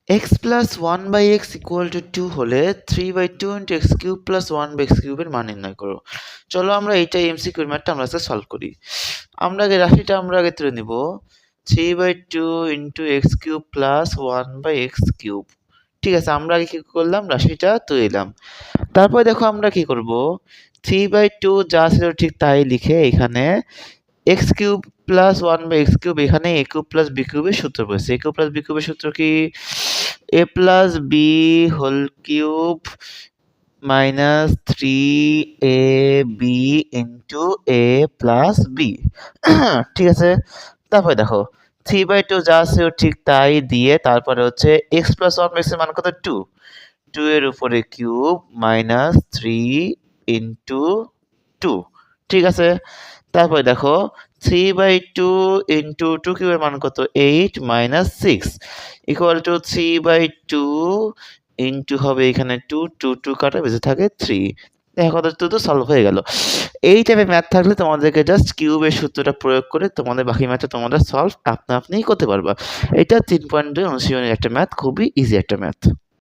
X plus one by x equal to 2 হলে 3/2 into x cube plus 1 by x কিউবের মান নির্ণয় করো। চলো আমরা এইটা এমসিকিউর ম্যাথটা আমরা আজকে সলভ করি। আমরা আগে রাশিটা আমরা আগে তুলে নিব 3/2 into x cube plus 1 by x cube. ঠিক আছে, আমরা আগে কি করলাম, রাশিটা তুললাম। তারপরে দেখো আমরা কি করব, 3/2 যা ছিল ঠিক তাই লিখে এখানে x cube plus 1 by x cube, এখানে এ কিউব প্লাস বি কিউবের সূত্র পড়েছে। এ কিউব প্লাস বি কিউবের সূত্র কি, a plus b whole cube minus 3ab into a plus b. ঠিক আছে, তারপরে দেখো 3/2 যা আছে ঠিক তাই দিয়ে তারপরে হচ্ছে এক্স প্লাস 1 এক্স এর মান কত, 2, 2 এর উপরে কিউব মাইনাস 3 ইন্টু 2। ঠিক আছে, তারপরে দেখো 3/2 ইন্টু 2 কিউবের মান কত, 8 মাইনাস 6 ইকুয়াল টু 3/2 ইন্টু হবে এখানে 2, 2 2 কাটা বেঁচে থাকে 3। দেখো তো সলভ হয়ে গেল। এই টাইপের ম্যাথ থাকলে তোমাদেরকে জাস্ট কিউবের সূত্রটা প্রয়োগ করে তোমাদের বাকি ম্যাথটা তোমরা সলভ আপনা আপনিই করতে পারবা। এটা 3.2 অনুশীলনের একটা ম্যাথ, খুবই ইজি একটা ম্যাথ।